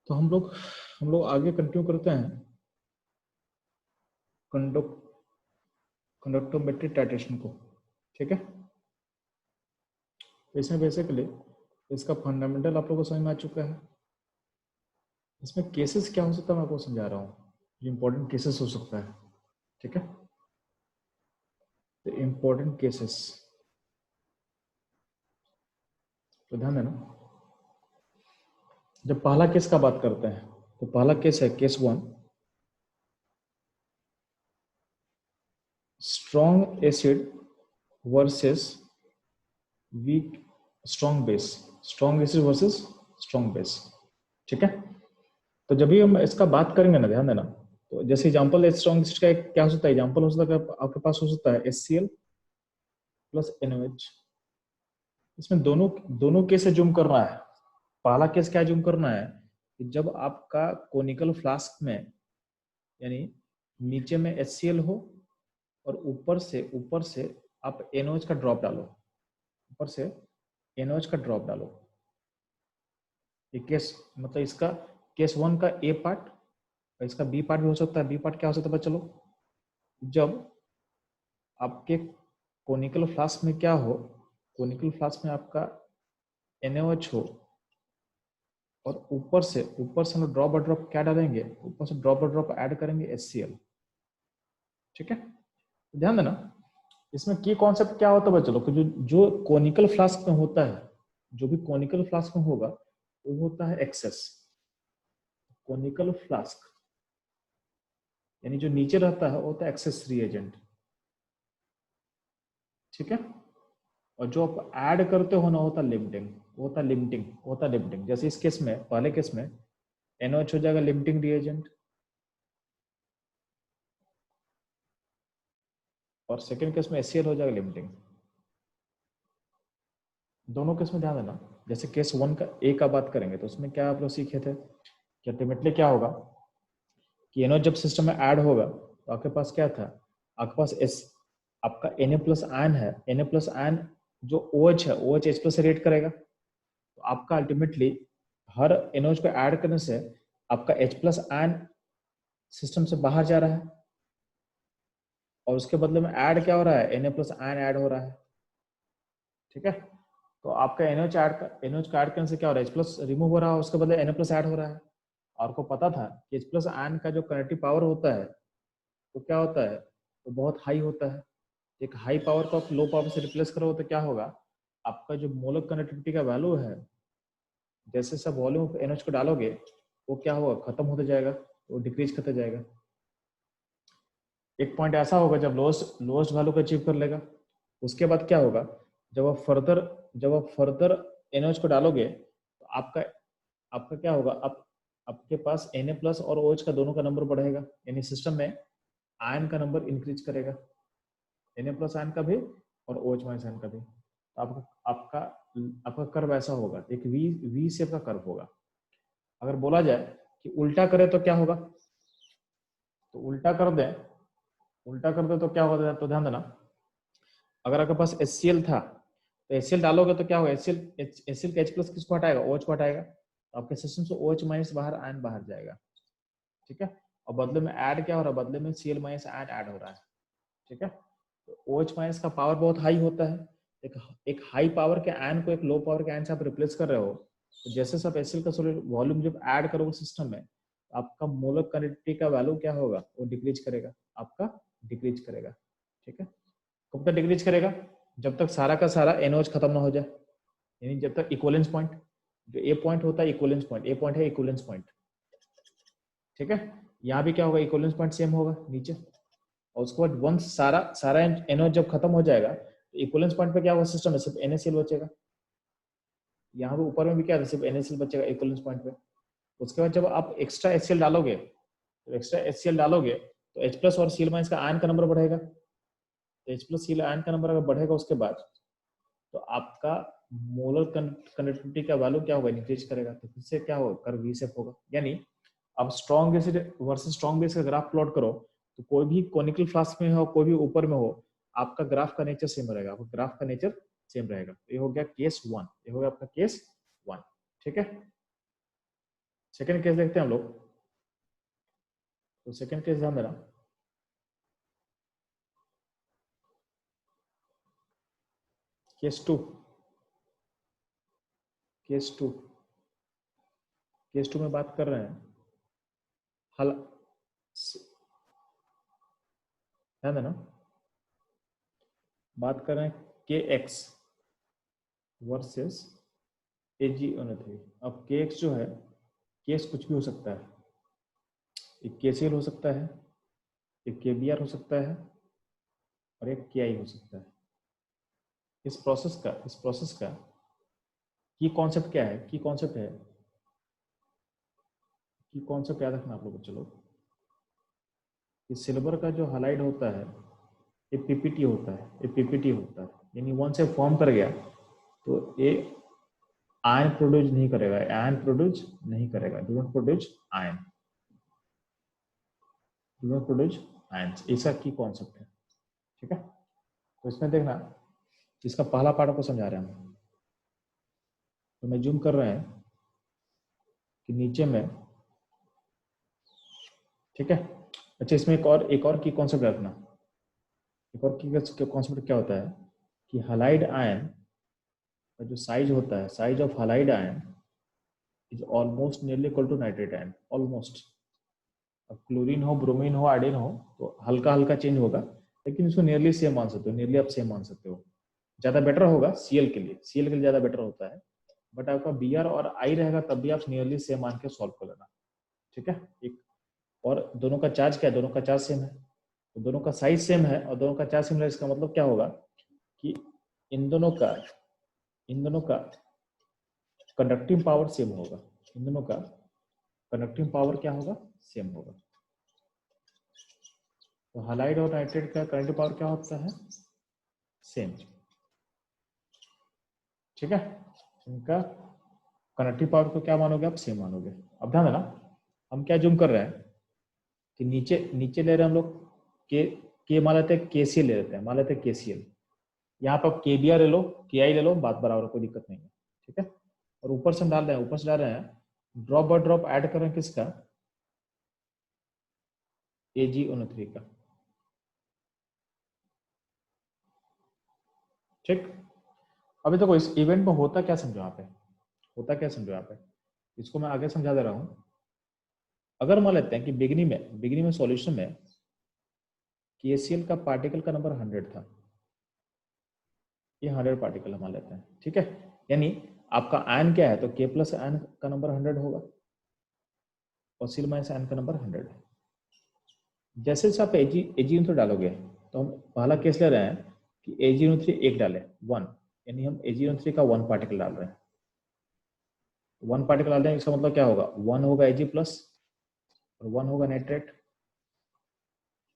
तो हम लोग आगे कंटिन्यू करते हैं कंडक्टोमेट्री टाइट्रेशन को। ठीक है, इसमें बेसिकली इसका फंडामेंटल आप लोगों को समझ में आ चुका है। इसमें केसेस क्या हो सकता है मैं आपको समझा रहा हूँ, जो इंपॉर्टेंट केसेस हो सकता है। ठीक है, तो इंपॉर्टेंट केसेस तो ध्यान देना। जब पहला केस का बात करते हैं तो पहला केस है case 1, strong acid versus weak strong base, strong acid versus strong base. ठीक है, तो जब भी हम इसका बात करेंगे ना, ध्यान देना, तो जैसे एग्जांपल स्ट्रॉन्ग एसिड का क्या हो सकता है, एग्जांपल हो सकता है आपके पास हो सकता है HCl प्लस NaOH। इसमें दोनों दोनों केस जूम करना है। पहला केस क्या जूम करना है कि जब आपका कोनिकल फ्लास्क में यानी नीचे में HCl हो और ऊपर से आप NaOH का ड्रॉप डालो, ऊपर से NaOH का ड्रॉप डालो। ये केस मतलब इसका केस 1 का A पार्ट, इसका B पार्ट भी हो सकता है। B पार्ट क्या हो सकता है, चलो, जब आपके कोनिकल फ्लास्क में क्या हो, कोनिकल फ्लास्क में आपका NaOH हो और ऊपर से हम ड्रॉप ड्रॉप क्या डालेंगे, ऊपर से ड्रॉप ड्रॉप ऐड करेंगे HCl। ठीक है, ध्यान देना, इसमें की कॉन्सेप्ट क्या होता है चलो, कि जो कोनिकल फ्लास्क में होता है, जो भी कोनिकल फ्लास्क में होगा वो होता है एक्सेस। कोनिकल फ्लास्क यानी जो नीचे रहता है वो होता है एक्सेस रिएजेंट। ठीक है, और जो आप ऐड करते हो ना होता लिमिटिंग, होता लिमिटिंग। जैसे इस केस में, पहले केस में NaOH हो जाएगा लिमिटिंग रिएजेंट और सेकेंड केस में HCl हो जाएगा लिमिटिंग। दोनों केस में ध्यान देना। जैसे केस 1 का A का बात करेंगे तो उसमें क्या आप लोग सीखे थे कि अल्टीमेटली क्या होगा कि NaOH जब सिस्टम में ऐड होगा तो आपके पास क्या था, आपके पास आपका Na प्लस आयन है, Na प्लस आयन जो OH है, OH H प्लस से रेट करेगा। तो आपका अल्टीमेटली हर NaOH को ऐड करने से आपका H प्लस आयन सिस्टम से बाहर जा रहा है और उसके बदले में ऐड क्या हो रहा है, Na प्लस आयन ऐड हो रहा है। ठीक है, तो आपका NaOH का ऐड करने से क्या हो रहा है, H प्लस रिमूव हो रहा है, उसके बदले Na प्लस ऐड हो रहा है। आपको पता था कि H प्लस आयन का जो कनेक्टिव पावर होता है वो क्या होता है, वो बहुत हाई होता है। एक हाई पावर को आप लो पावर से रिप्लेस करो तो क्या होगा, आपका जो मोलर कनेक्टिविटी का वैल्यू है, जैसे सब वॉल्यूम ऑफ NaOH को डालोगे वो क्या होगा, खत्म होते जाएगा, वो डिक्रीज करते जाएगा। एक पॉइंट ऐसा होगा जब लोएस्ट वैल्यू को अचीव कर लेगा, उसके बाद क्या होगा, जब आप फर्दर NaOH को डालोगे तो आपका आपका क्या होगा, आपके पास Na प्लस और OH का दोनों का नंबर बढ़ेगा, यानी सिस्टम में आयन का नंबर इंक्रीज करेगा, Na प्लस आयन का भी और OH माइनस आयन का भी। आपका आपका आपका कर्व ऐसा होगा, एक वी शेप का कर्व होगा। अगर बोला जाए कि उल्टा करे तो क्या होगा, तो उल्टा कर दे तो क्या होगा, तो ध्यान देना, अगर आपके पास HCl था तो HCl डालोगे तो क्या होगा, HCl का H प्लस किसको हटाएगा, OH को हटाएगा, तो आपके सिस्टम से OH माइनस बाहर, आयन बाहर जाएगा। ठीक है, और बदले में ऐड क्या हो रहा है, बदले में Cl माइनस आयन ऐड हो रहा है। ठीक है, तो OH माइनस का पावर बहुत हाई होता है। एक हाई पावर के आयन को एक लो पावर के आयन से आप रिप्लेस कर रहे हो, तो जैसे सब HCl का वॉल्यूम जब ऐड करोगे सिस्टम में, आपका मोलर कनेक्टिविटी का वैल्यू क्या होगा, वो डिक्रीज करेगा, आपका डिक्रीज करेगा। ठीक है, कब तक डिक्रीज करेगा, जब तक सारा का सारा NaOH खत्म ना हो जाए, यानी जब तक इक्वलेंस पॉइंट, जो A पॉइंट होता है इक्वलेंस पॉइंट, A पॉइंट है इक्वलेंस पॉइंट। ठीक है, यहाँ भी क्या होगा, इक्वलेंस पॉइंट सेम होगा नीचे, और उसके बाद वंस सारा सारा NaOH जब खत्म हो जाएगा तो इक्वलेंस पॉइंट पे क्या होगा, सिस्टम में सिर्फ NaCl बचेगा। यहाँ पे ऊपर में भी क्या है, सिर्फ NaCl बचेगा इक्वलेंस पॉइंट पे। उसके बाद जब आप एक्स्ट्रा HCl डालोगे, तो H प्लस और Cl माइनस का आयन का नंबर बढ़ेगा। H प्लस Cl आयन का नंबर अगर बढ़ेगा उसके बाद, तो आपका मोलर कंडक्टिविटी का वैल्यू क्या होगा, इंक्रीज करेगा, तो फिर से क्या होगा, कर्व वी शेप होगा। यानी अब strong acid versus strong base का ग्राफ प्लॉट करो तो कोई भी कोनिकल फ्लास्क में हो, कोई भी ऊपर में हो, आपका ग्राफ का नेचर सेम रहेगा, आपका ग्राफ का नेचर सेम रहेगा। ये हो गया केस 1, ये हो गया आपका केस 1। ठीक है, सेकेंड केस देखते हैं हम लोग। तो सेकेंड केस ध्यान देना, case two, case two, case two में बात कर रहे हैं हल, ध्यान देना, बात कर रहे हैं के एक्स वर्सेस AgNO3। अब के एक्स जो है, केस कुछ भी हो सकता है, एक KCl हो सकता है, एक KBr हो सकता है और एक KI हो सकता है। इस प्रोसेस का की कॉन्सेप्ट क्या है? की कॉन्सेप्ट है, की कॉन्सेप्ट याद रखना आप लोग। चलो, ये सिल्वर का जो हालाइड होता है ये पीपीटी होता है, ये पीपीटी होता है, यानी वन से फॉर्म कर गया तो ये आयन प्रोड्यूस नहीं करेगा, आयन प्रोड्यूस नहीं करेगा, do not produce ion, do not produce ion, ऐसा की कॉन्सेप्ट है। ठीक है, तो इसमें देखना, इसका पहला पार्ट आपको समझा रहे हैं हम। तो मैं जूम कर रहे हैं कि नीचे में, ठीक है। अच्छा, इसमें एक और की कॉन्सेप्ट रखना, एक और की कॉन्सेप्ट क्या होता है कि हालाइड आयन का जो साइज होता है, size of halide ion is almost nearly equal to nitrate ion, almost. अब क्लोरीन हो, ब्रोमीन हो, आयोडीन हो तो हल्का हल्का चेंज होगा, लेकिन इसको नियरली सेम मान सकते हो, नियरली आप सेम मान सकते हो। ज्यादा बेटर होगा सीएल के लिए, सीएल के लिए ज्यादा बेटर होता है, बट आपका बीआर और आई रहेगा तब भी आप नियरली सेम मान के सॉल्व कर लेना। ठीक है, एक और दोनों का चार्ज क्या है? दोनों का चार्ज सेम है, तो दोनों का साइज सेम है और दोनों का चार्ज सेम है। इसका मतलब क्या होगा कि इन दोनों का कंडक्टिंग पावर सेम होगा, इन दोनों का कंडक्टिंग पावर क्या होगा? सेम होगा। तो हालाइड और नाइट्रेट का कंडक्टिंग पावर क्या होता है? सेम। ठीक है, इनका कंडक्टिंग पावर को क्या मानोगे आप? सेम मानोगे। अब ध्यान देना, हम क्या जूम कर रहे हैं कि नीचे नीचे ले रहे हैं हम लोग के मान लेते हैं, KCl ले लेते हैं, मान लेते हैं KCl। यहाँ पर KBr ले लो, KI ले लो, बात बराबर, कोई दिक्कत नहीं है। ठीक है, और ऊपर से हम डाल रहे हैं, ऊपर से डाल रहे हैं ड्रॉप बाय ड्रॉप ऐड कर रहे हैं किसका? AgNO3 का। ठीक, अभी देखो इस इवेंट में होता क्या समझो यहाँ पे, होता क्या समझो यहाँ पे, इसको मैं आगे समझा दे रहा हूँ। अगर मान लेते हैं कि बिगनिंग में सॉल्यूशन में KCl का पार्टिकल का नंबर 100 था, ये 100 पार्टिकल मान लेते हैं। ठीक है, यानी आपका आयन क्या है? तो K प्लस आयन का नंबर 100 होगा और Cl माइनस आयन का नंबर 100 है। जैसे जैसे आप AgNO3 डालोगे, तो हम पहला केस ले रहे हैं कि AgNO3 एक डाले 1, यानी हम AgNO3 का 1 पार्टिकल डाल रहे हैं। 1 पार्टिकल डाल रहे हैं, इसका मतलब क्या होगा? 1 होगा Ag प्लस और 1 होगा नाइट्रेट।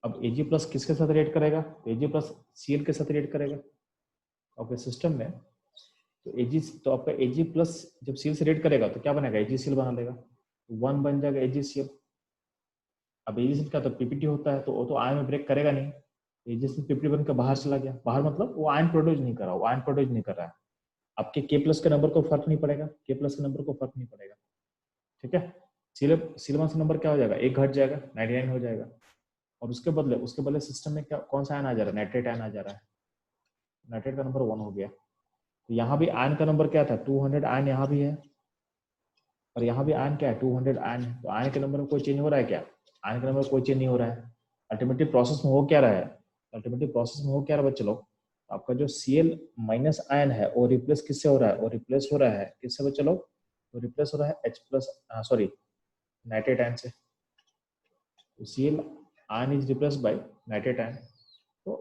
अब Ag प्लस किसके साथ रिएक्ट करेगा? तो Ag प्लस Cl के साथ रिएक्ट करेगा आपके सिस्टम में। तो आपका Ag प्लस जब Cl से रिएक्ट करेगा तो क्या बनेगा? AgCl बना लेगा, 1 बन जाएगा AgCl। अब AgCl का तो पीपीटी होता है, तो वो तो आयन में ब्रेक करेगा नहीं, AgCl पीपीटी बनकर बाहर चला गया। बाहर मतलब वो आयन प्रोड्यूस नहीं कर रहा, वो आयन प्रोड्यूस नहीं कर रहा है। आपके K प्लस के नंबर को फर्क नहीं पड़ेगा, K प्लस के नंबर को फर्क नहीं पड़ेगा। ठीक है, Cl नंबर क्या हो जाएगा? एक घट जाएगा, 99 हो जाएगा। और उसके बदले सिस्टम में क्या, कौन सा आयन आ जा रहा है? नाइट्रेट आयन आ जा रहा है, नाइट्रेट का नंबर 1 हो गया। तो यहाँ भी आयन का नंबर क्या था? 200 आयन यहाँ भी है, और यहाँ भी आयन क्या है? 200 आयन है। तो आयन के नंबर में कोई चेंज हो रहा है क्या? आयन के नंबर में कोई चेंज नहीं हो रहा है। अल्टीमेटली प्रोसेस में हो क्या रहा है? अल्टीमेटली प्रोसेस में हो क्या रहा है बच्चे लोग? आपका जो Cl माइनस आयन है वो रिप्लेस किससे हो रहा है? वो रिप्लेस हो रहा है किससे बच्चे लोग? तो रिप्लेस हो रहा है H plus, sorry, nitrate ion से। तो Cl ion is replace by nitrate ion. तो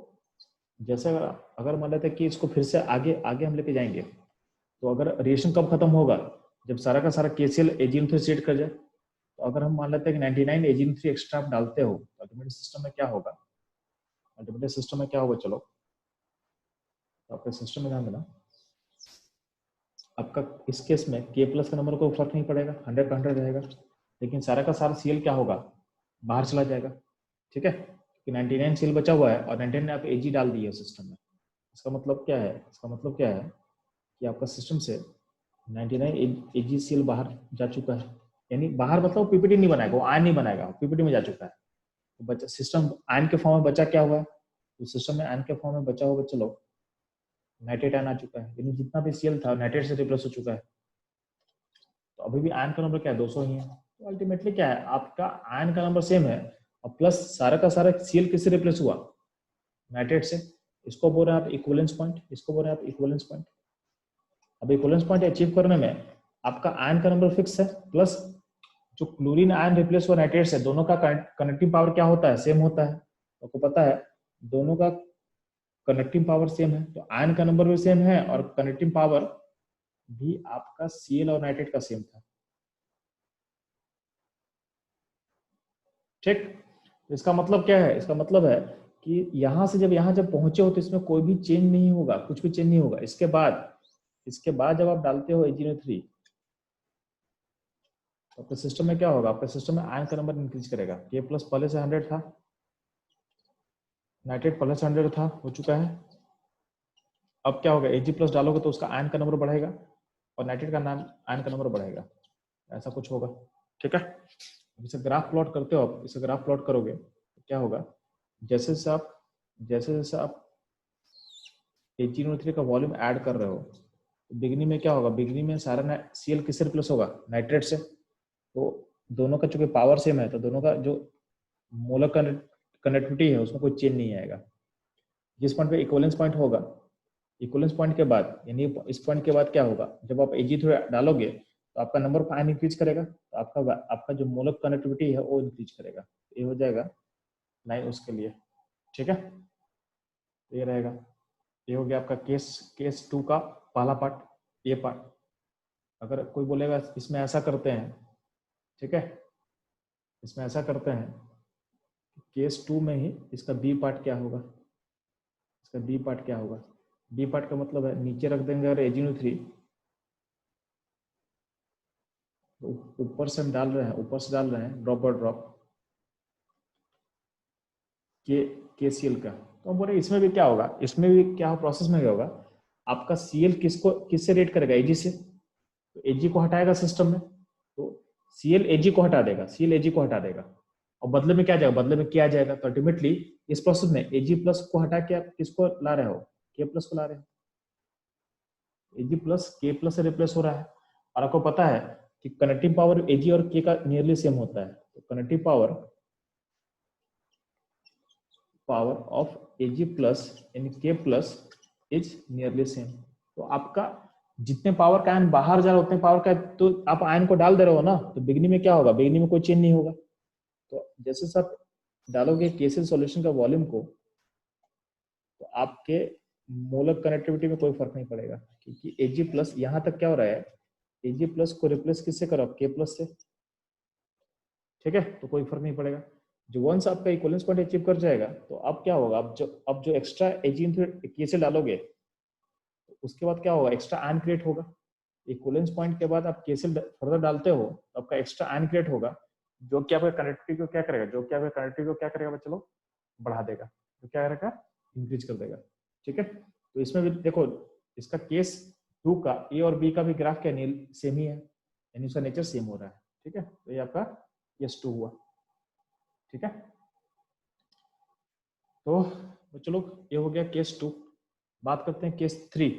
जैसे अगर मान लेते हैं कि इसको फिर से आगे आगे हम लेके जाएंगे, तो अगर रिएक्शन कब खत्म होगा? जब सारा का सारा KCl AgNO3 से रिएक्ट कर जाए। तो अगर हम मान लेते हैं कि 99 AgNO3 एक्स्ट्रा आप डालते हो, तो अल्टीमेटली सिस्टम में क्या होगा? अल्टीमेटली सिस्टम में क्या होगा? चलो, तो आपके सिस्टम में ध्यान देना, आपका इस केस में K प्लस का नंबर को फर्क नहीं पड़ेगा, 100 का 100 रहेगा, लेकिन सारा का सारा Cl क्या होगा? बाहर चला जाएगा। ठीक है, कि 99 Cl बचा हुआ है और 99 आप Ag डाल दिए सिस्टम में। इसका मतलब क्या है? इसका मतलब क्या है कि आपका सिस्टम से 99 AgCl बाहर जा चुका है। यानी बाहर मतलब पीपीटी नहीं बनाएगा, वो आयन नहीं बनाएगा, पीपीटी में जा चुका है। तो बचा सिस्टम आयन के फॉर्म में बचा क्या हुआ है, तो सिस्टम में आयन के फॉर्म में बचा होगा, चलो नाइट्रेट आयन आ चुका है, यानी जितना भी सीएल था नाइट्रेट से रिप्लेस हो चुका है। तो अभी भी आयन का नंबर क्या है, 200 ही है। तो अल्टीमेटली क्या है, आपका आयन का नंबर सेम है और प्लस सारा का सारा सीएल किससे रिप्लेस हुआ, नाइट्रेट से। इसको बोल रहे हैं आप इक्विवेलेंस पॉइंट, इसको बोल रहे हैं आप इक्विवेलेंस पॉइंट। अब इक्विवेलेंस पॉइंट अचीव करने में आपका आयन का नंबर फिक्स है, प्लस जो क्लोरीन आयन रिप्लेस हुआ नाइट्रेट से, दोनों का कनेक्टिंग पावर क्या होता है, सेम होता है। आपको पता है दोनों का कनेक्टिंग पावर सेम है, तो आयन का नंबर भी सेम है और कनेक्टिंग पावर भी आपका सीएल और नाइट्रेट का सेम था। ठीक, इसका मतलब क्या है, इसका मतलब है कि यहां से जब यहां जब पहुंचे हो तो इसमें कोई भी चेंज नहीं होगा, कुछ भी चेंज नहीं होगा। इसके बाद जब आप डालते हो AgNO3 तो आपके सिस्टम में क्या होगा, आपके सिस्टम में आयन का नंबर इंक्रीज करेगा। के प्लस पहले से 100 था, नाइट्रेट पहले से 100 था, हो चुका है। अब क्या होगा, Ag प्लस डालोगे तो उसका आयन का नंबर बढ़ेगा और नाइट्रेट का नाम आयन का नंबर बढ़ेगा, ऐसा कुछ होगा। ठीक है, इसे ग्राफ प्लॉट करते हो आप, इसे ग्राफ प्लॉट करोगे तो क्या होगा, जैसे जैसे आप AgNO3 का वॉल्यूम ऐड कर रहे हो, बिगनिंग में क्या होगा, बिगनिंग में सारा सीएल किससे रिप्लेस होगा, नाइट्रेट से। तो दोनों का चूंकि पावर सेम है तो दोनों का जो मोलर कनेक्टिविटी है उसमें कोई चेंज नहीं आएगा। जिस पॉइंट पे इक्विवेलेंस पॉइंट होगा, इक्विवेलेंस पॉइंट के बाद यानी इस पॉइंट के बाद क्या होगा, जब आप Ag3 डालोगे तो आपका नंबर ऑफ आयन इंक्रीज करेगा, तो आपका जो मोलर कनेक्टिविटी है वो इंक्रीज करेगा। ये हो जाएगा 9 उसके लिए। ठीक है, ये रहेगा, ये हो गया आपका केस 2 का पहला पार्ट, ये पार्ट। अगर कोई बोलेगा इसमें ऐसा करते हैं, ठीक है, इसमें ऐसा करते हैं, केस 2 में ही इसका बी पार्ट क्या होगा, इसका बी पार्ट क्या होगा। बी पार्ट का मतलब है नीचे रख देंगे अगर AgNO3 तो ऊपर से हम डाल रहे हैं, ऊपर से डाल रहे हैं ड्रॉप बाय ड्रॉप KCl का। तो हम बोल रहे इसमें भी क्या होगा, इसमें भी क्या प्रोसेस में क्या होगा, आपका CL किससे रेट करेगा, Ag से। तो Ag को हटाएगा सिस्टम में, तो CL Ag को हटा देगा, CL Ag को हटा देगा और बदले में क्या जाएगा, बदले में क्या जाएगा। तो अल्टीमेटली इस प्रोसेस में Ag प्लस को हटा के आप किसको ला रहे हो, K प्लस को ला रहे हो। Ag प्लस K प्लस से रिप्लेस हो रहा है। और आपको पता है कि कनेक्टिंग पावर Ag और K का नियरली सेम होता है, तो connecting power of Ag plus in K plus is nearly same. तो आपका जितने पावर का आयन बाहर जा रहा है उतने पावर का तो आप आयन को डाल दे रहे हो ना, तो बिगनिंग में क्या होगा, बिगनिंग में कोई चेंज नहीं होगा। तो जैसे आप डालोगे केसीएल सॉल्यूशन का वॉल्यूम को तो आपके मोलर कनेक्टिविटी में कोई फर्क नहीं पड़ेगा, क्योंकि Ag प्लस यहाँ तक क्या हो रहा है, Ag प्लस को रिप्लेस किससे करो, K प्लस से। ठीक है, तो कोई फर्क नहीं पड़ेगा। जो वंस आपका इक्विवेलेंस पॉइंट अचीव कर जाएगा तो अब क्या होगा, अब जो एक्स्ट्रा Ag से डालोगे तो उसके बाद क्या होगा, एक्स्ट्रा आयन क्रिएट होगा। इक्विवेलेंस पॉइंट के बाद आप केसीएल फर्दर डालते हो तो आपका एक्स्ट्रा आयन क्रिएट होगा, जो कि आपका कनेक्टिविटी को क्या करेगा, चलो बढ़ा देगा, तो क्या करेगा, इंक्रीज कर देगा। ठीक है, तो इसमें भी देखो इसका केस 2 का ए और बी का भी ग्राफ क्या सेम ही है, यानी उसका नेचर सेम हो रहा है। ठीक है, तो ये आपका केस 2 हुआ। ठीक है, तो चलो ये हो गया केस 2। बात करते हैं केस 3।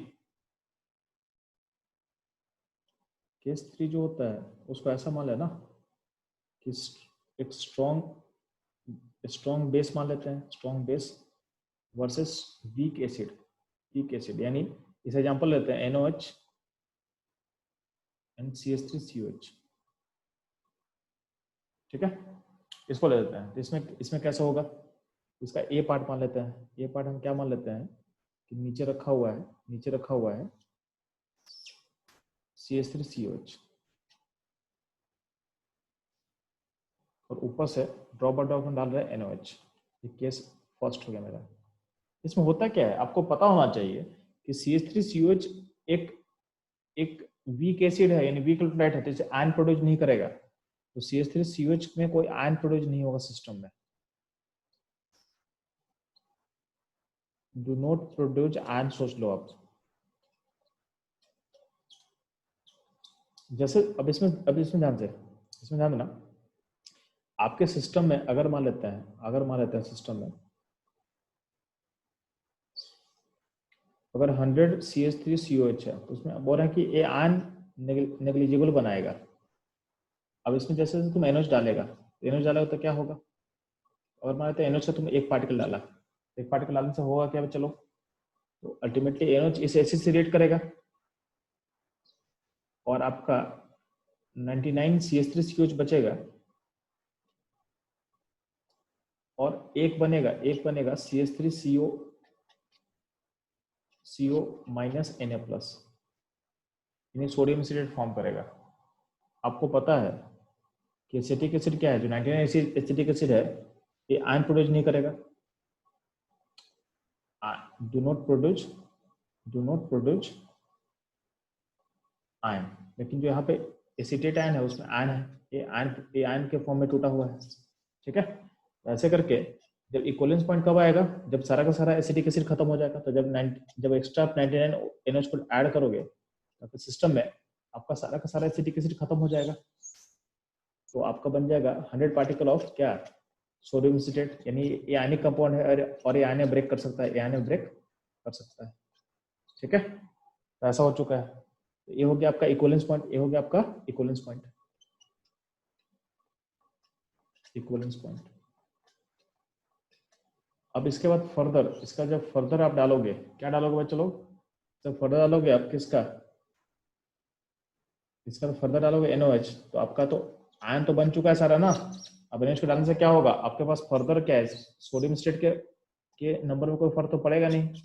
केस 3 जो होता है उसको ऐसा मान लेना कि एक स्ट्रॉन्ग बेस मान लेते हैं, strong base versus weak acid यानी इस एग्जांपल लेते हैं NOH एंड CH3COH। ठीक है, इसको ले लेते हैं, तो इसमें कैसा होगा, इसका ए पार्ट मान लेते हैं। ए पार्ट हम क्या मान लेते हैं कि नीचे रखा हुआ है CH3COH और ऊपर से ड्रॉप बाय ड्रॉप में डाल रहे हैं NOH। ये केस फर्स्ट हो गया मेरा। इसमें होता क्या है आपको पता होना चाहिए कि CH3COH एक एक वीक एसिड है, यानी वीक इलेक्ट्रोलाइट है, तो इसे आयन प्रोड्यूस नहीं करेगा। तो CH3COH में कोई आयन प्रोड्यूस नहीं होगा सिस्टम में, डू नॉट प्रोड्यूस आयन, सोच लो आप। जैसे अब इसमें ध्यान से, इसमें ध्यान देना, आपके सिस्टम में अगर मान लेते हैं सिस्टम में अगर 100 CH3COH है तो उसमें बोल रहे हैं कि ये आयन नेग्लिजिबल बनाएगा। अब इसमें जैसे तुम NH डालेगा तो क्या होगा, और मान लेते हैं NH से तुमने एक पार्टिकल डाला, एक पार्टिकल डालने से होगा क्या, चलो तो अल्टीमेटली NH इस एसिड से रिएक्ट करेगा और आपका 99 CH3COH बचेगा और एक बनेगा CH3CO माइनस Na प्लस, यानी सोडियम एसिटेट फॉर्म करेगा। आपको पता है कि एसिटिक एसिड क्या है, जो 99 एसिटिक एसिड है ये आयन प्रोड्यूस नहीं करेगा, डू नॉट प्रोड्यूस आयन, लेकिन जो यहाँ पे एसिटेट आयन है उसमें आयन है, ये आयन के फॉर्म में टूटा हुआ है। ठीक है, ऐसे करके जब इक्वलेंस पॉइंट कब आएगा, जब सारा का सारा एसिटिक एसिड खत्म हो जाएगा। तो जब एक्स्ट्रा 99 NH को ऐड करोगे तो सिस्टम में आपका सारा का सारा एसिटिक एसिड खत्म हो जाएगा, तो आपका बन जाएगा 100 पार्टिकल ऑफ क्या, सोडियम एसिटेट, यानी ये आयनिक कंपाउंड है और ये आयन ब्रेक कर सकता है, ठीक है। तो ऐसा हो चुका है, तो ये हो गया आपका इक्वलेंस पॉइंट। अब इसके बाद जब फर्दर आप डालोगे, क्या डालोगे बच्चे लोग, जब फर्दर डालोगे आप इसका तो फर्दर डालोगे NOH, तो आपका तो आयन तो बन चुका है सारा ना। अब NOH को डालने से क्या होगा, आपके पास फर्दर क्या है, सोडियम स्टेट के नंबर में कोई फर्क तो पड़ेगा नहीं।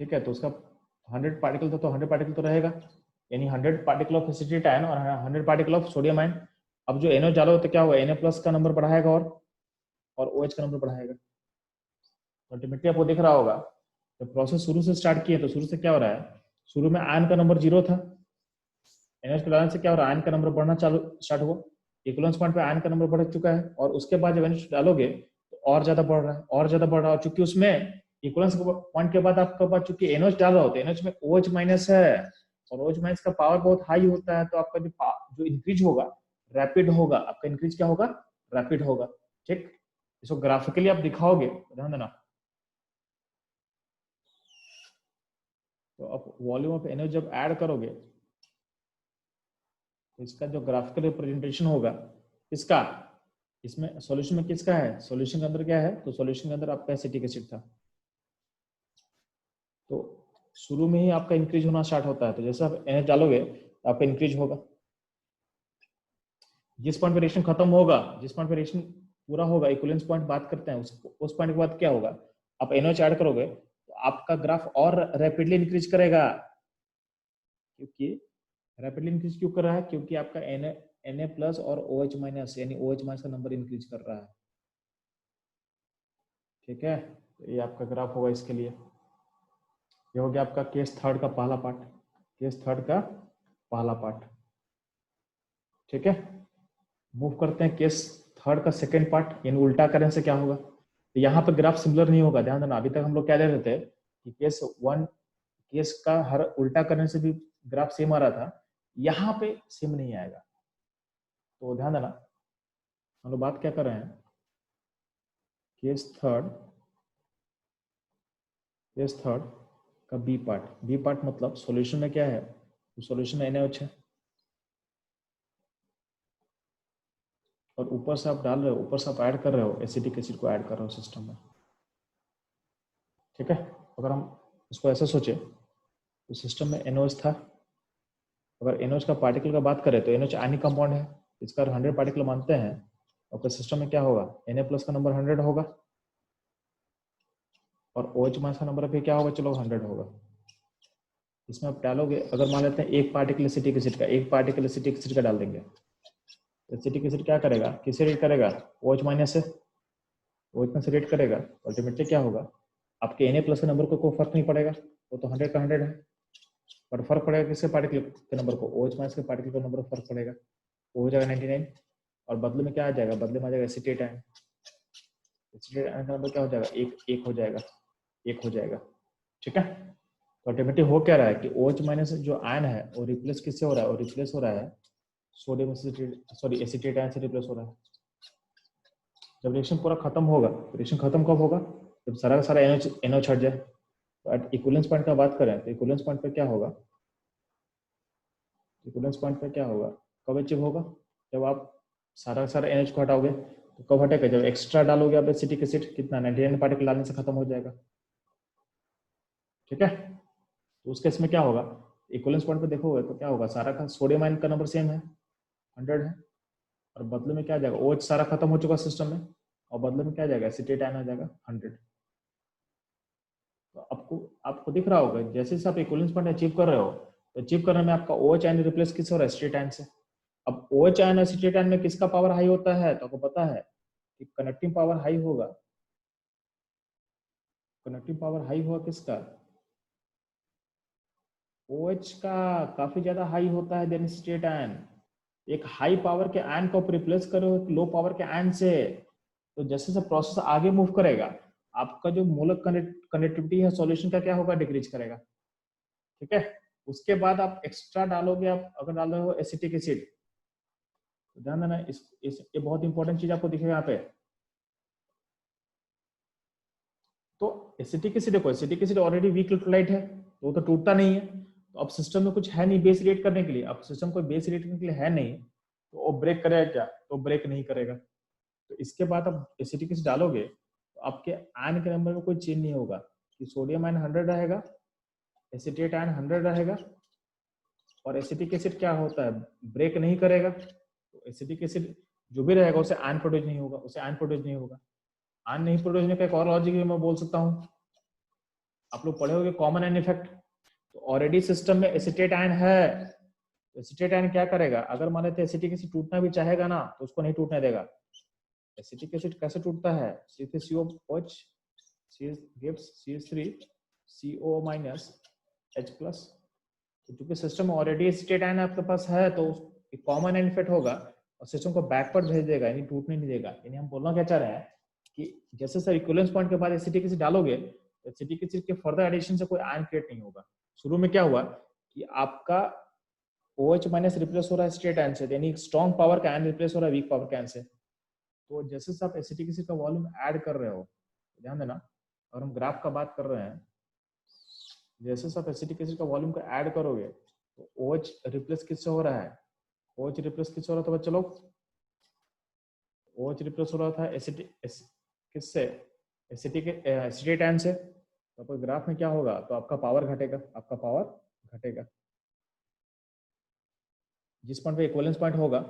ठीक है, तो उसका 100 पार्टिकल तो 100 पार्टिकल तो रहेगा, यानी 100 पार्टिकल ऑफ एसिटेट आयन और 100 पार्टिकल ऑफ सोडियम आयन। अब जो NOH डालो तो क्या होगा, Na प्लस का नंबर बढ़ाएगा और OH का नंबर बढ़ाएगा। अल्टीमेटली आपको दिख रहा होगा जब प्रोसेस शुरू से स्टार्ट किए तो शुरू से क्या हो रहा है, शुरू में आयन का नंबर 0 था, NH को डालने से क्या हो रहा है, आयन का नंबर बढ़ना स्टार्ट हुआ, इक्वलेंस पॉइंट पे आयन का नंबर बढ़ चुका है, और उसके बाद जब NH डालोगे तो और ज्यादा बढ़ रहा है, क्योंकि उसमें इक्वलेंस पॉइंट के बाद आपके पास चूंकि NH डाल रहा होता है, NH में OH माइनस है और OH माइनस का पावर बहुत हाई होता है, तो आपका जो इंक्रीज होगा रैपिड होगा, आपका इंक्रीज क्या होगा, रैपिड होगा। ठीक, इसको ग्राफिकली आप दिखाओगे, ध्यान देना। तो आप वॉल्यूम ऑफ NH जब ऐड करोगे तो इसका जो ग्राफिकल रिप्रेजेंटेशन होगा इसका, इसमें सॉल्यूशन में किसका है, सॉल्यूशन के अंदर क्या है, तो सॉल्यूशन के अंदर आपका एसिटिक एसिड था, तो शुरू में ही आपका इंक्रीज होना स्टार्ट होता है, तो जैसे आप NH डालोगे तो आपका इंक्रीज होगा, जिस पॉइंट पे रिएक्शन खत्म होगा, जिस पॉइंट पे रिएक्शन पूरा होगा, इक्विवेलेंस पॉइंट बात करते हैं, उस पॉइंट के बाद क्या होगा, आप NH ऐड करोगे तो आपका ग्राफ और रैपिडली इंक्रीज करेगा, क्योंकि रैपिडली इंक्रीज क्यों कर रहा है, क्योंकि आपका Na प्लस और OH माइनस, यानी OH माइनस का नंबर इंक्रीज कर रहा है। ठीक है, तो ये आपका ग्राफ होगा इसके लिए। ये हो गया आपका केस थर्ड का पहला पार्ट। ठीक है, मूव करते हैं केस थर्ड का सेकेंड पार्ट, यानी उल्टा करने से क्या होगा, तो यहाँ पे ग्राफ सिमिलर नहीं होगा, ध्यान देना। अभी तक हम लोग क्या ले रहे थे कि केस का हर उल्टा करने से भी ग्राफ सेम आ रहा था, यहाँ पे सेम नहीं आएगा, तो ध्यान देना। हम लोग बात क्या कर रहे हैं, केस थर्ड का बी पार्ट मतलब सॉल्यूशन में क्या है, तो सॉल्यूशन में NaOH है और ऊपर से आप डाल रहे हो, ऊपर से आप ऐड कर रहे हो, एसिटिक एसिड को ऐड कर रहे हो सिस्टम में। ठीक है, अगर हम इसको ऐसा सोचे तो सिस्टम में NaOH था, अगर NaOH का पार्टिकल का बात करें तो NaOH आयनिक कंपाउंड है, इसका 100 पार्टिकल मानते हैं, आपका सिस्टम में क्या होगा, Na प्लस का नंबर 100 होगा और OH माइनस का नंबर भी क्या होगा, चलो 100 होगा। इसमें आप डालोगे, अगर मान लेते हैं एक पार्टिकल एसिटिक एसिड का डाल देंगे, एसिटिक एसिड क्या करेगा, किसे रेट करेगा, OH माइनस से, OH माइनस रेट करेगा, अल्टीमेटली क्या होगा, आपके Na प्लस के नंबर को कोई फर्क नहीं पड़ेगा, वो तो 100 का 100 है, पर फर्क पड़ेगा किसके पार्टिकल के नंबर को, OH माइनस के पार्टिकल का नंबर फर्क पड़ेगा, वो हो जाएगा 99 और बदले में क्या आ जाएगा, बदले में आ जाएगा एसिटेट आयन का नंबर क्या हो जाएगा, एक हो जाएगा। ठीक है, तो अल्टीमेटली हो क्या रहा है कि OH माइनस जो आयन है वो रिप्लेस किससे हो रहा है, वो रिप्लेस हो रहा है sodium acetate sorry acetate ion से रिप्लेस हो रहा है। जब रिएक्शन पूरा खत्म होगा, रिएक्शन खत्म कब होगा, जब सारा का सारा NH हट जाए। तो एट इक्विवेलेंस पॉइंट का बात करें तो इक्विवेलेंस पॉइंट पे क्या होगा, इक्विवेलेंस पॉइंट पे क्या होगा, कब अचीव होगा, जब आप सारा का सारा NH को हटाओगे। तो कब हटेगा, जब एक्स्ट्रा डालोगे आप एसिटिक एसिड, कितना 99 पार्टिकल डालने से खत्म हो जाएगा। ठीक है, तो उस केस में क्या होगा, इक्विवेलेंस पॉइंट पे देखोगे तो क्या होगा, सारा का सोडियम आयन का नंबर सेम है 100 है, और बदले में क्या जाएगा, OH सारा खत्म हो चुका सिस्टम में, और बदले में क्या जाएगा, एसिटेट आयन आ जाएगा 100। तो आपको आपको दिख रहा होगा जैसे जैसे आप इक्विवेलेंस पॉइंट अचीव कर रहे हो, तो अचीव करने में आपका OH आयन रिप्लेस किस हो रहा है, एसिटेट आयन से। अब OH आयन एसिटेट आयन में किसका पावर हाई होता है, तो आपको पता है कि कनेक्टिंग पावर हाई होगा, कनेक्टिंग पावर हाई होगा किसका, OH का काफी ज्यादा हाई होता है देन एसिटेट आयन। एक हाई पावर के आयन को आप रिप्लेस करो एक लो पावर के आयन से, तो जैसे जैसे प्रोसेस आगे मूव करेगा, आपका जो मोलर कनेक्टिविटी है सॉल्यूशन का क्या होगा, डिक्रीज करेगा। ठीक है, उसके बाद आप एक्स्ट्रा डालोगे, आप अगर डाल रहे हो एसिटिक एसिड, तो ध्यान देना ये बहुत इंपॉर्टेंट चीज आपको दिखेगा यहाँ पे। तो एसिटिक एसिड देखो, acetic acid already weak electrolyte है, तो वो तो टूटता नहीं है। तो अब सिस्टम में कुछ है नहीं बेस रिएक्ट करने के लिए, अब सिस्टम कोई बेस रिएक्ट करने के लिए है नहीं, तो वो ब्रेक करेगा क्या, तो ब्रेक नहीं करेगा। तो इसके बाद आप एसिटिक एसिड डालोगे तो आपके आयन के नंबर में कोई चेंज नहीं होगा, कि सोडियम आयन 100 रहेगा, एसिटेट आयन 100 रहेगा, और एसिटिक एसिड क्या होता है, ब्रेक नहीं करेगा। तो एसिटिक एसिड जो भी रहेगा उसे आयन प्रोड्यूस नहीं होगा, उसे आयन प्रोड्यूस नहीं होगा। आयन नहीं प्रोड्यूस होने का एक और लॉजिक भी मैं बोल सकता हूँ, आप लोग पढ़े होंगे कॉमन आयन इफेक्ट। तो ऑलरेडी सिस्टम में एसिटेट आयन है, तो एसिटेट आयन क्या करेगा, अगर मान लेते एसिटिक एसिड टूटना भी चाहेगा ना तो उसको नहीं टूटने देगा। एसिटिक एसिड कैसे टूटता है, C3COOH gives CH3CO minus H plus. तो चूंकि सिस्टम में ऑलरेडी एसिटेट आयन आपके पास है, तो कॉमन आयन इफेक्ट होगा और सिस्टम को बैकवर्ड भेज देगा, यानी टूटने नहीं देगा। यानी हम बोलना क्या चाह रहे हैं कि जैसे सर इक्विवेलेंस पॉइंट के बाद एसिटिक एसिड डालोगे, तो एसिटिक एसिड के फर्दर एडिशन से कोई आयन क्रिएट नहीं होगा। शुरू में क्या हुआ कि आपका OH माइनस रिप्लेस हो रहा है एसिटेट आयन से, यानी स्ट्रॉन्ग पावर का आयन रिप्लेस हो रहा है वीक पावर के आयन से। तो जैसे से आप एसिटिक एसिड का वॉल्यूम ऐड कर रहे हो, ध्यान देना, और हम ग्राफ का बात कर रहे हैं, जैसे से आप एसिटिक एसिड का वॉल्यूम को ऐड करोगे तो OH रिप्लेस किससे हो रहा है, OH रिप्लेस किससे हो रहा था बच्चे लोग, OH रिप्लेस हो रहा था किससे, एसिटिक एसिटेट आयन से। तो आपके ग्राफ में क्या होगा, तो आपका पावर घटेगा, आपका पावर घटेगा। जिस पॉइंट पे इक्विवेलेंस पॉइंट होगा,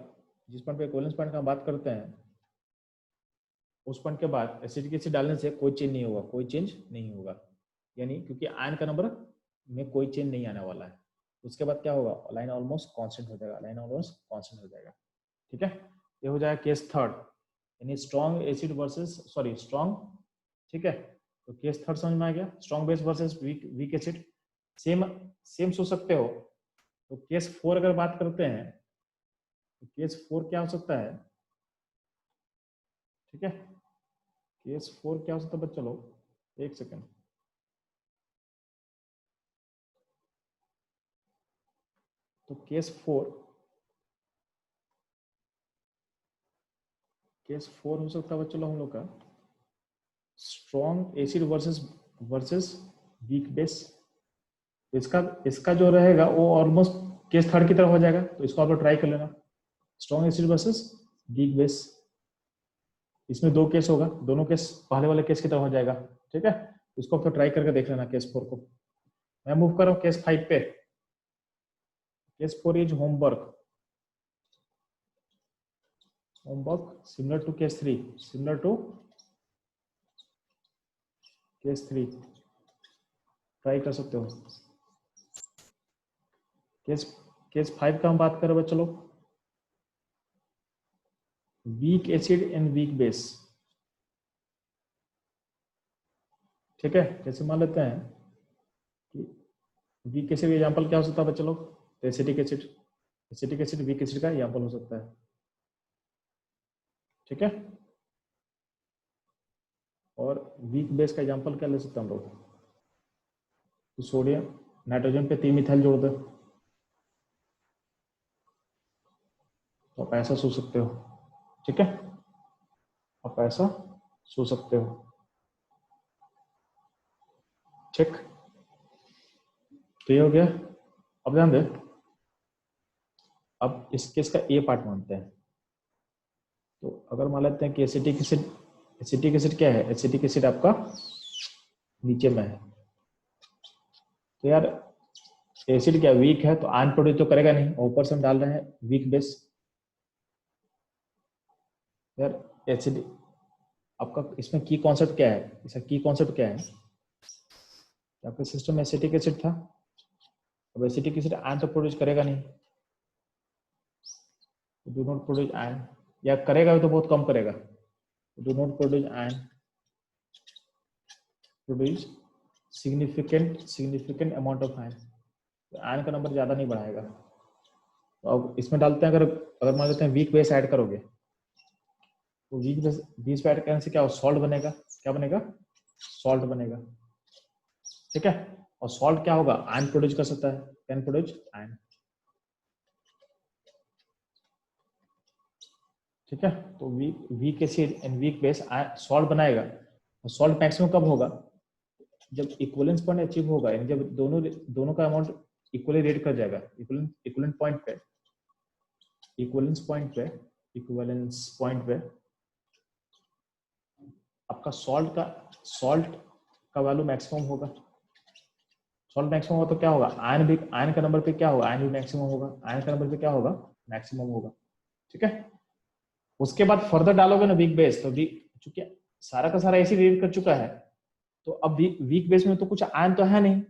जिस पॉइंट पे इक्विवेलेंस पॉइंट की हम बात करते हैं, उस पॉइंट के बाद एसिटिक एसिड डालने से कोई चेंज नहीं होगा, कोई चेंज नहीं होगा, यानी क्योंकि आयन का नंबर में कोई चेंज नहीं आने वाला है। उसके बाद क्या होगा, लाइन ऑलमोस्ट कांस्टेंट हो जाएगा, लाइन ऑलमोस्ट कांस्टेंट हो जाएगा। ठीक है, ये हो जाएगा केस थर्ड, यानी strong acid versus sorry strong. ठीक है, तो केस थर्ड समझ में आ गया, strong base versus weak acid. Same same सोच सकते हो। तो केस 4 अगर बात करते हैं, तो केस 4 क्या हो सकता है, ठीक है, केस 4 क्या हो सकता है, चलो एक सेकेंड, तो केस 4 हो सकता है चलो हम लोग का strong acid versus versus weak base. इसका इसका जो रहेगा वो ऑलमोस्ट केस थर्ड की तरफ हो जाएगा, तो इसको आप लोग ट्राई कर लेना, strong acid versus weak base. इसमें दो केस होगा, दोनों केस पहले वाले केस की तरफ हो जाएगा। ठीक है, इसको आप तो ट्राई करके देख लेना केस 4 को। मैं मूव कर रहा हूँ केस 5 पे। Case 4 is homework, similar to case 3, similar to case 3, try कर सकते हो। केस केस 5 का हम बात करें बच्चों लोग, weak acid and weak base. ठीक है, जैसे मान लेते हैं कि वीक एसिड एग्जांपल क्या हो सकता है बच्चों लोग, तो acetic acid, acetic acid weak acid का एग्जांपल हो सकता है। ठीक है, और वीक बेस का एग्जांपल क्या ले सकते हैं हम लोग, तो सोडियम नाइट्रोजन पे 3 मिथाइल जोड़ दो तो आप ऐसा सोच सकते हो। ठीक है, आप ऐसा सोच सकते हो। ठीक, तो ये हो गया। अब ध्यान दे, अब इस केस का ए पार्ट मानते हैं। तो अगर मान लेते हैं कि एसिटिक एसिड क्या है, एसिटिक एसिड आपका नीचे में है, तो यार एसिड क्या वीक है, तो आयन प्रोड्यूस तो करेगा नहीं, ऊपर से हम डाल रहे हैं वीक बेस। यार एसिड आपका इसमें की कॉन्सेप्ट क्या है, इसका की कॉन्सेप्ट क्या है, आपका सिस्टम एसिटिक एसिड था, अब एसिटिक एसिड आयन तो प्रोड्यूस करेगा नहीं, डू नॉट प्रोड्यूस आयन, या करेगा तो बहुत कम करेगा, do not produce ion, produce significant amount of ion, ion का नंबर ज्यादा नहीं बढ़ाएगा। तो अब इसमें डालते हैं, अगर अगर मान लेते हैं वीक बेस ऐड करोगे, तो वीक बेस ऐड करने से क्या सॉल्ट बनेगा, क्या बनेगा, सॉल्ट बनेगा। ठीक है, और सॉल्ट क्या होगा, आयन प्रोड्यूस कर सकता है, कैन प्रोड्यूस आयन। ठीक है, तो weak acid and weak base salt बनाएगा, और सॉल्ट मैक्सिमम कब होगा, जब इक्विवेलेंस पॉइंट अचीव होगा, यानी जब दोनों का अमाउंट इक्वली रेट कर जाएगा, इक्विवेलेंट पॉइंट पे, इक्विवेलेंस पॉइंट पे आपका सॉल्ट का वैल्यू मैक्सिमम होगा। सॉल्ट मैक्सिमम होगा तो क्या होगा, आयन का नंबर पे क्या होगा, आयन भी मैक्सिमम होगा, आयन का नंबर पे क्या होगा, मैक्सिमम होगा। ठीक है, उसके बाद फर्दर डालोगे ना वीक बेस, तो चूंकि सारा का सारा एसिड रिएक्ट कर चुका है, तो अब वीक बेस में तो कुछ आयन तो है नहीं,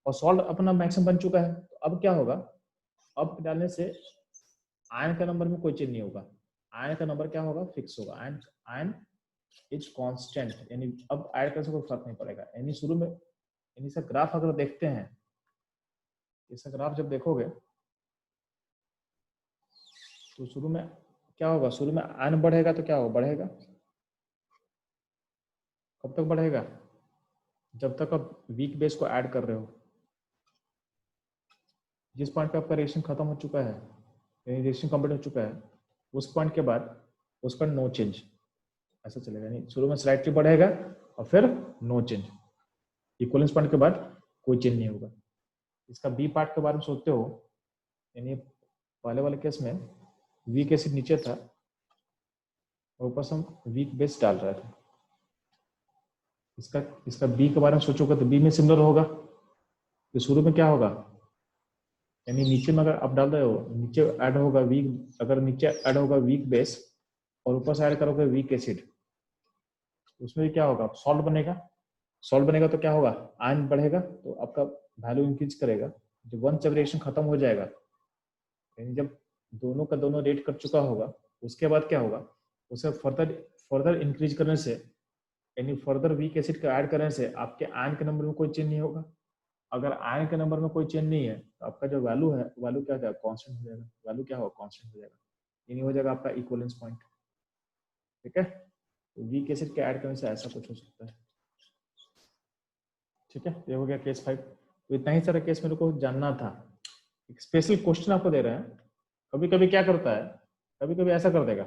और सॉल्ट अपना मैक्सिमम बन चुका है, तो अब क्या होगा, अब डालने से आयन का नंबर में कोई चेंज नहीं होगा, आयन का नंबर क्या होगा, फिक्स होगा, आयन इज कांस्टेंट, यानी अब ऐड करने से कोई फर्क नहीं पड़ेगा। यानी शुरू में इसका ग्राफ अगर देखते हैं, इसका ग्राफ जब देखोगे तो शुरू में क्या होगा, शुरू में आयन बढ़ेगा तो क्या होगा, बढ़ेगा, कब तक बढ़ेगा, जब तक आप वीक बेस को ऐड कर रहे हो, जिस पॉइंट पे आपका रिएक्शन खत्म हो चुका है, यानी रिएक्शन कंप्लीट हो चुका है, उस पॉइंट के बाद उसका नो चेंज, ऐसा चलेगा। नहीं, शुरू में स्लाइटली बढ़ेगा और फिर नो चेंज, इक्वलेंस पॉइंट के बाद कोई चेंज नहीं होगा। इसका बी पार्ट के बारे में सोचते हो, यानी पहले वाले केस में वीक एसिड नीचे था और ऊपर से हम वीक बेस डाल रहे थे, इसका बी के बारे में सोचोगे तो बी में सिमिलर होगा, तो शुरू में क्या होगा, यानी नीचे में अगर आप डाल रहे हो, नीचे ऐड होगा वीक, अगर नीचे ऐड होगा वीक बेस और ऊपर से ऐड करोगे वीक एसिड, उसमें क्या होगा, सॉल्ट बनेगा, सॉल्ट बनेगा तो क्या होगा, आयन बढ़ेगा, तो आपका वैल्यू इंक्रीज करेगा। जब वन जब रिएक्शन खत्म हो जाएगा, यानी जब दोनों का दोनों रेट कर चुका होगा, उसके बाद क्या होगा, उसे फर्दर इंक्रीज करने से, यानी फर्दर वीक एसिड का ऐड करने से आपके आयन के नंबर में कोई चेंज नहीं होगा। अगर आयन के नंबर में कोई चेंज नहीं है, तो आपका जो वैल्यू है, वैल्यू क्या हो जाएगा, कांस्टेंट हो जाएगा, वैल्यू क्या होगा, कांस्टेंट हो जाएगा, यानी हो जाएगा आपका इक्विवेलेंस पॉइंट। ठीक है, तो वीक एसिड के ऐड करने से ऐसा कुछ हो सकता है। ठीक है, ये हो गया केस 5। तो इतना ही सारा केस मेरे को जानना था। एक स्पेशल क्वेश्चन आपको दे रहे हैं, कभी कभी क्या करता है, कभी कभी ऐसा कर देगा,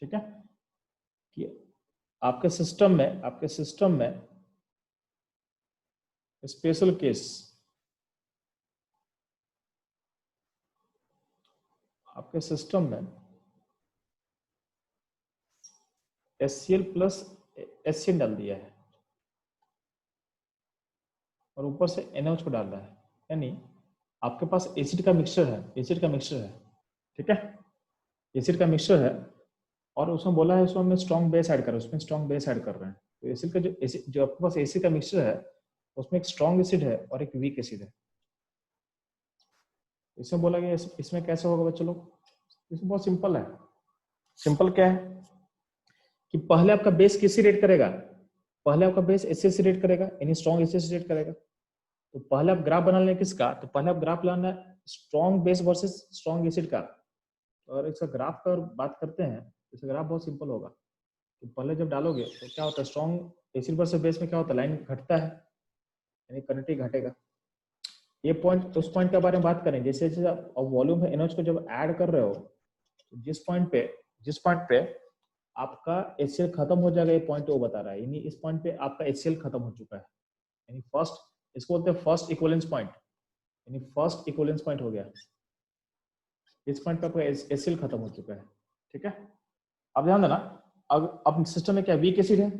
ठीक है, कि आपके सिस्टम में स्पेशल केस, आपके सिस्टम में HCl प्लस HCl डाल दिया है और ऊपर से NaOH को डाल रहा है, यानी आपके पास एसिड का मिक्सचर है, ठीक है, एसिड का मिक्सचर है, और उसमें बोला है उसमें मैं स्ट्रॉन्ग बेस ऐड कर रहा हूं, उसमें स्ट्रॉन्ग बेस ऐड कर रहे हैं। तो एसिड का जो आपके पास एसिड का मिक्सचर है, उसमें एक स्ट्रॉन्ग एसिड है और एक वीक एसिड है। इसमें बोला गया इसमें कैसे होगा बच्चों लोग, इसमें बहुत सिंपल है। सिंपल क्या है कि पहले आपका बेस किसी रेट करेगा, पहले आपका बेस एसिड से रेट करेगा, यानी स्ट्रॉन्ग एसिड से रेट करेगा। तो पहले आप ग्राफ बना लें किसका, तो पहले आप ग्राफ लाना है strong base versus strong acid का। और इसका ग्राफ का बात करते हैं, इसका ग्राफ बहुत सिंपल होगा। तो पहले जब डालोगे तो क्या होता है, स्ट्रॉन्ग एसिड वर्सेस बेस में क्या होता है, लाइन घटता है, यानी कनेक्टिविटी घटेगा। ये पॉइंट उस पॉइंट के बारे में बात करें, जैसे जैसे आप वॉल्यूम है NaOH को जब ऐड कर रहे हो, तो जिस पॉइंट पे आपका HCl खत्म हो जाएगा, ये पॉइंट वो बता रहा है, यानी इस पॉइंट पे आपका HCl खत्म हो चुका है, यानी फर्स्ट, इसको बोलते हैं फर्स्ट इक्विवेलेंस पॉइंट, यानी फर्स्ट इक्विवेलेंस पॉइंट हो गया, इस पॉइंट पे आपका HCl खत्म हो चुका है। ठीक है, अब ध्यान देना, अब सिस्टम में क्या वीक एसिड है,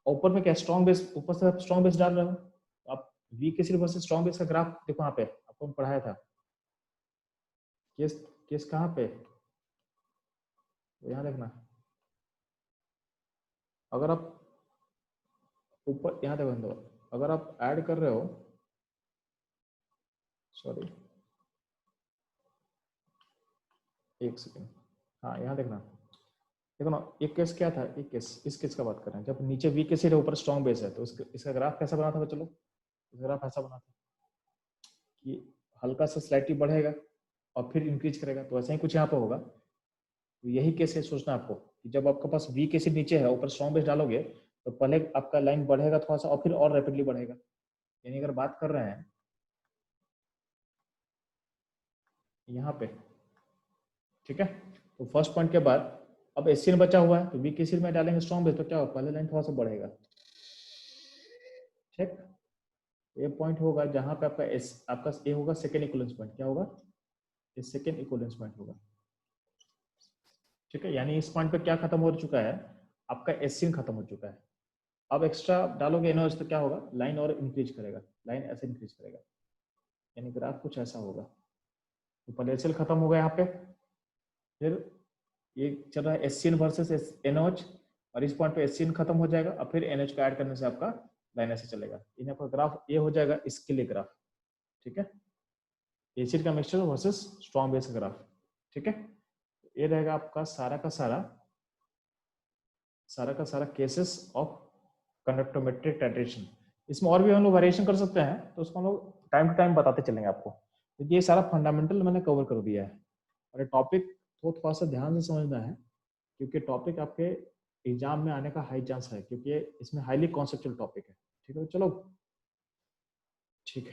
ऊपर में क्या स्ट्रॉन्ग बेस, ऊपर से आप स्ट्रॉन्ग बेस डाल रहे हो, तो आप weak acid versus strong base का ग्राफ देखो, यहाँ पे आपको हम पढ़ाया था, केस केस कहाँ पे, तो यहाँ देखना, अगर आप ऊपर यहाँ देखो, अगर आप ऐड कर रहे हो, सॉरी एक सेकेंड, हाँ यहाँ देखना, देखो ना, एक केस क्या था, एक केस, इस केस का बात कर रहे हैं, जब नीचे वीक एसिड है ऊपर स्ट्रॉन्ग बेस है, तो इसका ग्राफ कैसा बना था बच्चों लोग, इसका ग्राफ ऐसा बना था कि हल्का सा स्लाइटली बढ़ेगा और फिर इंक्रीज करेगा, तो ऐसा ही कुछ यहाँ पे होगा। तो यही केस है, सोचना आपको कि जब आपके पास वीक एसिड नीचे है, ऊपर स्ट्रॉन्ग बेस डालोगे, तो पहले आपका लाइन बढ़ेगा थोड़ा सा और फिर और रैपिडली बढ़ेगा। यानी अगर बात कर रहे हैं यहाँ पे, ठीक है, तो फर्स्ट पॉइंट के बाद अब HCl बचा हुआ है, तो वीक एसिड में डालेंगे स्ट्रॉन्ग बेस, तो क्या होगा, पहले लाइन थोड़ा सा बढ़ेगा। ठीक, ये पॉइंट होगा जहां पे आपका ये होगा सेकेंड इक्विवेलेंस पॉइंट, क्या होगा, ये सेकेंड इक्विवेलेंस पॉइंट होगा। ठीक है, यानी इस पॉइंट पे क्या खत्म हो चुका है, आपका HCl खत्म हो चुका है। अब एक्स्ट्रा डालोगे NaOH तो क्या होगा, लाइन और इंक्रीज करेगा, लाइन ऐसे इंक्रीज करेगा, यानी ग्राफ कुछ ऐसा होगा। तो पहले HCl खत्म हो गया यहाँ पे, फिर ये चल रहा है HCl वर्सेस NaOH, और इस पॉइंट पे HCl खत्म हो जाएगा और फिर NaOH को ऐड करने से आपका लाइन ऐसे चलेगा, इन आपका ग्राफ ये हो जाएगा, इसके लिए ग्राफ। ठीक है, एसिड का मिक्सचर वर्सेस स्ट्रॉन्ग बेस का ग्राफ। ठीक है, ये रहेगा आपका सारा का सारा केसेस ऑफ कंडक्टोमेट्रिक टाइट्रेशन। इसमें और भी हम लोग वेरिएशन कर सकते हैं, तो उसको हम लोग टाइम टू टाइम बताते चलेंगे आपको। तो ये सारा फंडामेंटल मैंने कवर कर दिया है, और ये टॉपिक को थोड़ा सा ध्यान से समझना है, क्योंकि टॉपिक आपके एग्जाम में आने का हाई चांस है, क्योंकि इसमें हाईली कॉन्सेप्चुअल टॉपिक है। ठीक है, चलो ठीक है।